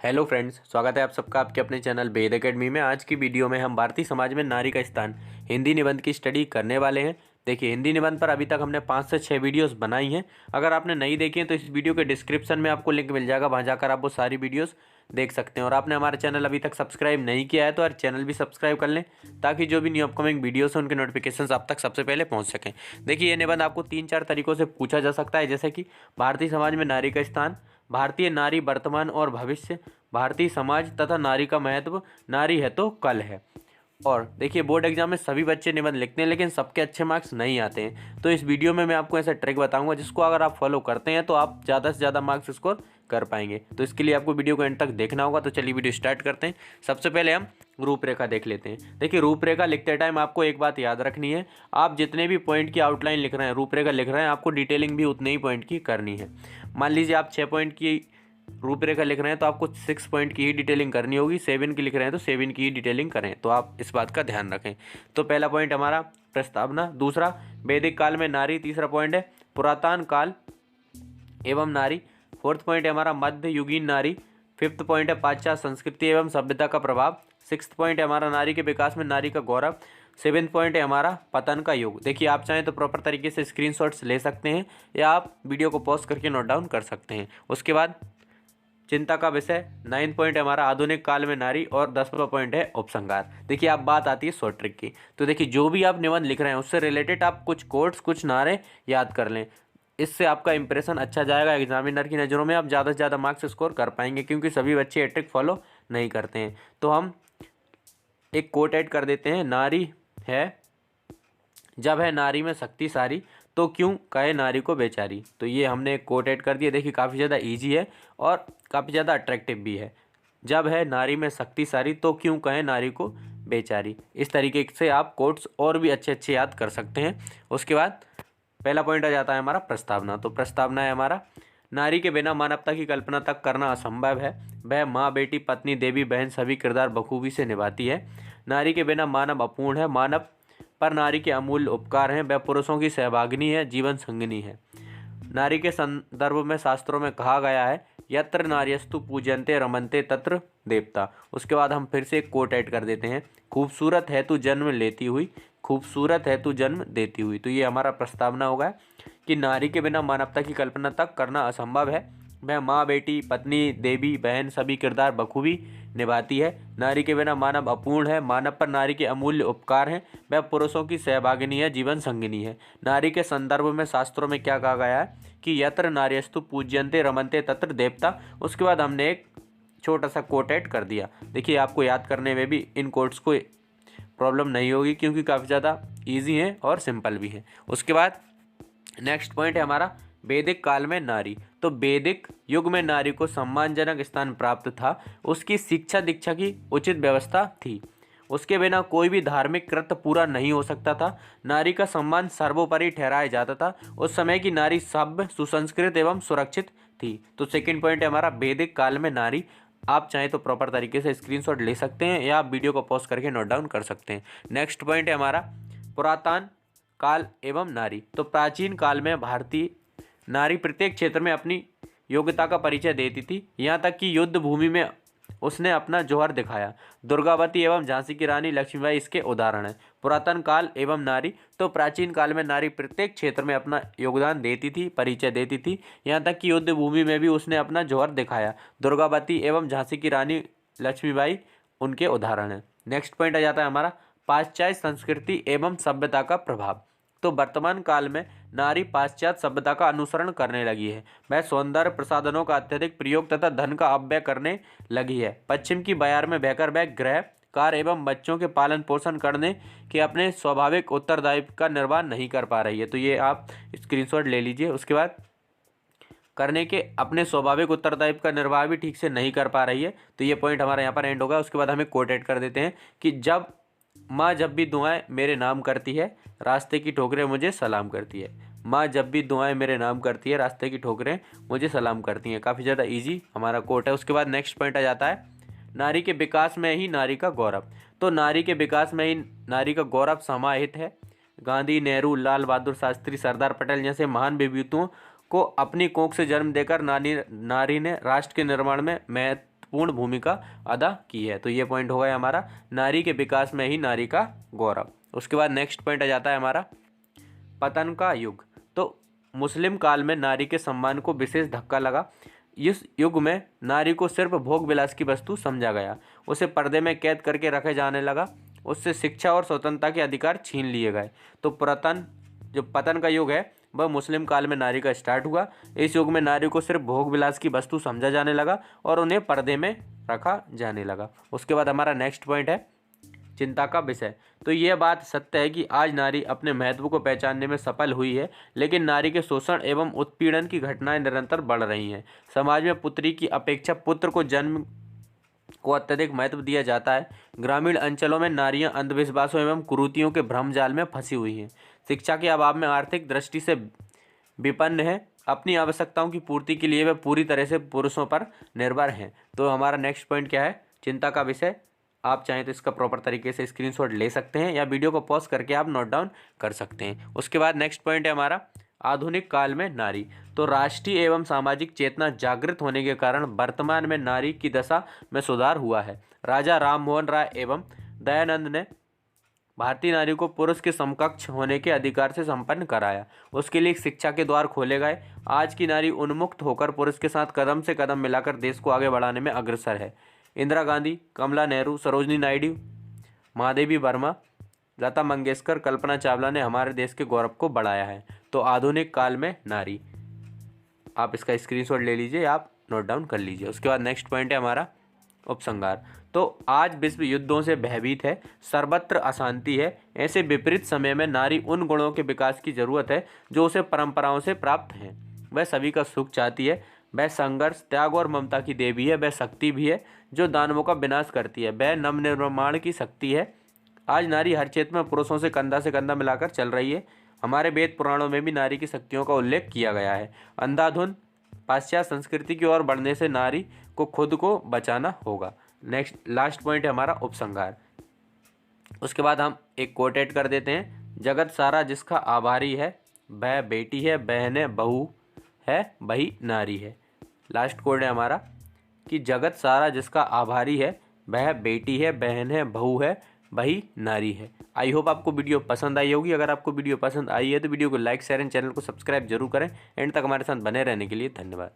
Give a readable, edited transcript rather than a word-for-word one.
Hello friends, स्वागत है आप सबका आपके अपने चैनल वेद एकेडमी में। आज की वीडियो में हम भारतीय समाज में नारी का स्थान हिंदी निबंध की स्टडी करने वाले हैं। देखिए, हिंदी निबंध पर अभी तक हमने 5 से 6 वीडियोस बनाई हैं। अगर आपने नहीं देखी हैं तो इस वीडियो के डिस्क्रिप्शन में आपको लिंक मिल जाएगा, वहाँ जाकर आप वो सारी वीडियोस देख सकते हैं। और आपने हमारा चैनल अभी तक सब्सक्राइब नहीं किया है तो यार चैनल भी सब्सक्राइब कर लें, ताकि जो भी न्यू अपकमिंग वीडियोस हैं उनके नोटिफिकेशन आप तक सबसे पहले पहुँच सकें। देखिए, ये निबंध आपको 3-4 तरीक़ों से पूछा जा सकता है, जैसे कि भारतीय समाज में नारी का स्थान, भारतीय नारी वर्तमान और भविष्य, भारतीय समाज तथा नारी का महत्व, नारी है तो कल है। और देखिए, बोर्ड एग्जाम में सभी बच्चे निबंध लिखते हैं लेकिन सबके अच्छे मार्क्स नहीं आते हैं। तो इस वीडियो में मैं आपको ऐसा ट्रिक बताऊंगा जिसको अगर आप फॉलो करते हैं तो आप ज़्यादा से ज़्यादा मार्क्स स्कोर कर पाएंगे। तो इसके लिए आपको वीडियो को एंड तक देखना होगा। तो चलिए वीडियो स्टार्ट करते हैं। सबसे पहले हम रूपरेखा देख लेते हैं। देखिए, रूपरेखा लिखते टाइम आपको एक बात याद रखनी है, आप जितने भी पॉइंट की आउटलाइन लिख रहे हैं, रूपरेखा लिख रहे हैं, आपको डिटेलिंग भी उतने ही पॉइंट की करनी है। मान लीजिए आप 6 पॉइंट की रूपरेखा लिख रहे हैं तो आपको 6 पॉइंट की ही डिटेलिंग करनी होगी, 7 की लिख रहे हैं तो 7 की ही डिटेलिंग करें। तो आप इस बात का ध्यान रखें। तो पहला पॉइंट हमारा प्रस्तावना, दूसरा वैदिक काल में नारी, तीसरा पॉइंट है पुरातन काल एवं नारी, फोर्थ पॉइंट है हमारा मध्ययुगीन नारी, फिफ्थ पॉइंट है पाश्चात्य संस्कृति एवं सभ्यता का प्रभाव, सिक्स्थ पॉइंट है हमारा नारी के विकास में नारी का गौरव, सेवेंथ पॉइंट है हमारा पतन का युग। देखिए, आप चाहें तो प्रॉपर तरीके से स्क्रीनशॉट्स ले सकते हैं या आप वीडियो को पॉज करके नोट डाउन कर सकते हैं। उसके बाद चिंता का विषय, 9 पॉइंट है हमारा आधुनिक काल में नारी, और 10वां पॉइंट है उपसंहार। देखिए, अब बात आती है शॉर्ट ट्रिक की। तो देखिए, जो भी आप निबंध लिख रहे हैं उससे रिलेटेड आप कुछ कोट्स, कुछ नारे याद कर लें। इससे आपका इंप्रेशन अच्छा जाएगा, एग्जामिनर की नज़रों में आप ज़्यादा से ज़्यादा मार्क्स स्कोर कर पाएंगे, क्योंकि सभी बच्चे ये ट्रिक फॉलो नहीं करते हैं। तो हम एक कोट ऐड कर देते हैं, नारी है जब है नारी में शक्ति सारी, तो क्यों कहे नारी को बेचारी। तो ये हमने एक कोट ऐड कर दिया। देखिए, काफ़ी ज़्यादा इजी है और काफ़ी ज़्यादा अट्रैक्टिव भी है। जब है नारी में शक्ति सारी, तो क्यों कहे नारी को बेचारी। इस तरीके से आप कोट्स और भी अच्छे अच्छे याद कर सकते हैं। उसके बाद पहला पॉइंट आ जाता है हमारा प्रस्तावना। तो प्रस्तावना है हमारा, नारी के बिना मानवता की कल्पना तक करना असंभव है। वह माँ, बेटी, पत्नी, देवी, बहन सभी किरदार बखूबी से निभाती है। नारी के बिना मानव अपूर्ण है, मानव पर नारी के अमूल्य उपकार हैं। वह पुरुषों की सहभागिनी है, जीवन संगिनी है। नारी के संदर्भ में शास्त्रों में कहा गया है, यत्र नार्यस्तु पूजन्ते रमन्ते तत्र देवता। उसके बाद हम फिर से एक कोट ऐड कर देते हैं, खूबसूरत है तू जन्म लेती हुई, खूबसूरत है तू जन्म देती हुई। तो ये हमारा प्रस्तावना होगा कि नारी के बिना मानवता की कल्पना तक करना असंभव है। वह माँ, बेटी, पत्नी, देवी, बहन सभी किरदार बखूबी निभाती है। नारी के बिना मानव अपूर्ण है, मानव पर नारी के अमूल्य उपकार हैं। वह पुरुषों की सहभागिनी है, जीवन संगिनी है। नारी के संदर्भ में शास्त्रों में क्या कहा गया है कि यत्र नार्यस्तु पूज्यन्ते रमन्ते तत्र देवता। उसके बाद हमने एक छोटा सा कोट ऐड कर दिया। देखिए, आपको याद करने में भी इन कोट्स को प्रॉब्लम नहीं होगी, क्योंकि काफ़ी ज़्यादा ईजी हैं और सिंपल भी हैं। उसके बाद नेक्स्ट पॉइंट है हमारा वैदिक काल में नारी। तो वैदिक युग में नारी को सम्मानजनक स्थान प्राप्त था। उसकी शिक्षा दीक्षा की उचित व्यवस्था थी। उसके बिना कोई भी धार्मिक कृत्य पूरा नहीं हो सकता था। नारी का सम्मान सर्वोपरि ठहराया जाता था। उस समय की नारी सभ्य, सुसंस्कृत एवं सुरक्षित थी। तो सेकंड पॉइंट है हमारा वैदिक काल में नारी। आप चाहें तो प्रॉपर तरीके से स्क्रीनशॉट ले सकते हैं या आप वीडियो को पॉज करके नोट डाउन कर सकते हैं। नेक्स्ट पॉइंट है हमारा पुरातन काल एवं नारी। तो प्राचीन काल में भारतीय नारी प्रत्येक क्षेत्र में अपनी योग्यता का परिचय देती थी, यहाँ तक कि युद्ध भूमि में उसने अपना जौहर दिखाया। दुर्गावती एवं झांसी की रानी लक्ष्मीबाई इसके उदाहरण हैं। पुरातन काल एवं नारी, तो प्राचीन काल में नारी प्रत्येक क्षेत्र में अपना योगदान देती थी, परिचय देती थी, यहाँ तक कि युद्ध भूमि में भी उसने अपना जौहर दिखाया। दुर्गावती एवं झांसी की रानी लक्ष्मीबाई उनके उदाहरण हैं। नेक्स्ट पॉइंट आ जाता है हमारा पाश्चात्य संस्कृति एवं सभ्यता का प्रभाव। तो वर्तमान काल में नारी पाश्चात्य सभ्यता का अनुसरण करने लगी है। वह सौंदर्य प्रसाधनों का अत्यधिक प्रयोग तथा धन का अपव्यय करने लगी है। पश्चिम की बयार में बहकर वह गृह कार्य एवं बच्चों के पालन पोषण करने के अपने स्वाभाविक उत्तरदायित्व का निर्वाह नहीं कर पा रही है। तो ये आप स्क्रीनशॉट ले लीजिए। उसके बाद करने के अपने स्वाभाविक उत्तरदायित्व का निर्वाह भी ठीक से नहीं कर पा रही है। तो ये पॉइंट हमारा यहाँ पर एंड होगा। उसके बाद हमें कोट ऐड कर देते हैं कि जब माँ जब भी दुआएं मेरे नाम करती है, रास्ते की ठोकरें मुझे सलाम करती है। माँ जब भी दुआएं मेरे नाम करती है, रास्ते की ठोकरें मुझे सलाम करती हैं। काफ़ी ज़्यादा इजी हमारा कोट है। उसके बाद नेक्स्ट पॉइंट आ जाता है नारी के विकास में ही नारी का गौरव। तो नारी के विकास में ही नारी का गौरव समाहित है। गांधी, नेहरू, लाल बहादुर शास्त्री, सरदार पटेल जैसे महान विभूतियों को अपनी कोख से जन्म देकर नारी ने राष्ट्र के निर्माण में महत्वपूर्ण भूमिका अदा की है। तो ये पॉइंट हो गया हमारा, नारी के विकास में ही नारी का गौरव। उसके बाद नेक्स्ट पॉइंट आ जाता है हमारा पतन का युग। तो मुस्लिम काल में नारी के सम्मान को विशेष धक्का लगा। इस युग में नारी को सिर्फ भोग विलास की वस्तु समझा गया, उसे पर्दे में कैद करके रखे जाने लगा, उससे शिक्षा और स्वतंत्रता के अधिकार छीन लिए गए। तो पतन का युग है वह मुस्लिम काल में नारी का स्टार्ट हुआ। इस युग में नारी को सिर्फ भोग विलास की वस्तु समझा जाने लगा और उन्हें पर्दे में रखा जाने लगा। उसके बाद हमारा नेक्स्ट पॉइंट है चिंता का विषय। तो यह बात सत्य है कि आज नारी अपने महत्व को पहचानने में सफल हुई है, लेकिन नारी के शोषण एवं उत्पीड़न की घटनाएं निरंतर बढ़ रही हैं। समाज में पुत्री की अपेक्षा पुत्र को जन्म को अत्यधिक महत्व दिया जाता है। ग्रामीण अंचलों में नारियां अंधविश्वासों एवं कुरीतियों के भ्रमजाल में फंसी हुई हैं। शिक्षा के अभाव में आर्थिक दृष्टि से विपन्न है। अपनी आवश्यकताओं की पूर्ति के लिए वे पूरी तरह से पुरुषों पर निर्भर हैं। तो हमारा नेक्स्ट पॉइंट क्या है, चिंता का विषय। आप चाहें तो इसका प्रॉपर तरीके से स्क्रीनशॉट ले सकते हैं या वीडियो को पॉज करके आप नोट डाउन कर सकते हैं। उसके बाद नेक्स्ट पॉइंट है हमारा आधुनिक काल में नारी। तो राष्ट्रीय एवं सामाजिक चेतना जागृत होने के कारण वर्तमान में नारी की दशा में सुधार हुआ है। राजा राम मोहन राय एवं दयानंद ने भारतीय नारी को पुरुष के समकक्ष होने के अधिकार से संपन्न कराया। उसके लिए शिक्षा के द्वार खोले गए। आज की नारी उन्मुक्त होकर पुरुष के साथ कदम से कदम मिलाकर देश को आगे बढ़ाने में अग्रसर है। इंदिरा गांधी, कमला नेहरू, सरोजनी नायडू, महादेवी वर्मा, लता मंगेशकर, कल्पना चावला ने हमारे देश के गौरव को बढ़ाया है। तो आधुनिक काल में नारी, आप इसका स्क्रीनशॉट ले लीजिए, आप नोट डाउन कर लीजिए। उसके बाद नेक्स्ट पॉइंट है हमारा उपसंहार। तो आज विश्व युद्धों से भयभीत है, सर्वत्र अशांति है। ऐसे विपरीत समय में नारी उन गुणों के विकास की जरूरत है जो उसे परंपराओं से प्राप्त हैं। वह सभी का सुख चाहती है, वह संघर्ष, त्याग और ममता की देवी है, वह शक्ति भी है जो दानवों का विनाश करती है, वह नवनिर्माण की शक्ति है। आज नारी हर क्षेत्र में पुरुषों से कंधा मिलाकर चल रही है। हमारे वेद पुराणों में भी नारी की शक्तियों का उल्लेख किया गया है। अंधाधुंध पाश्चात्य संस्कृति की ओर बढ़ने से नारी को खुद को बचाना होगा। नेक्स्ट लास्ट पॉइंट है हमारा उपसंहार। उसके बाद हम एक कोट ऐड कर देते हैं, जगत सारा जिसका आभारी है, वह बेटी है, बहन है, बहू है, वही नारी है। लास्ट कोड है हमारा कि जगत सारा जिसका आभारी है, वह बेटी है, बहन है, बहू है, वही नारी है। आई होप आपको वीडियो पसंद आई होगी। अगर आपको वीडियो पसंद आई है तो वीडियो को लाइक, शेयर एंड चैनल को सब्सक्राइब जरूर करें। एंड तक हमारे साथ बने रहने के लिए धन्यवाद।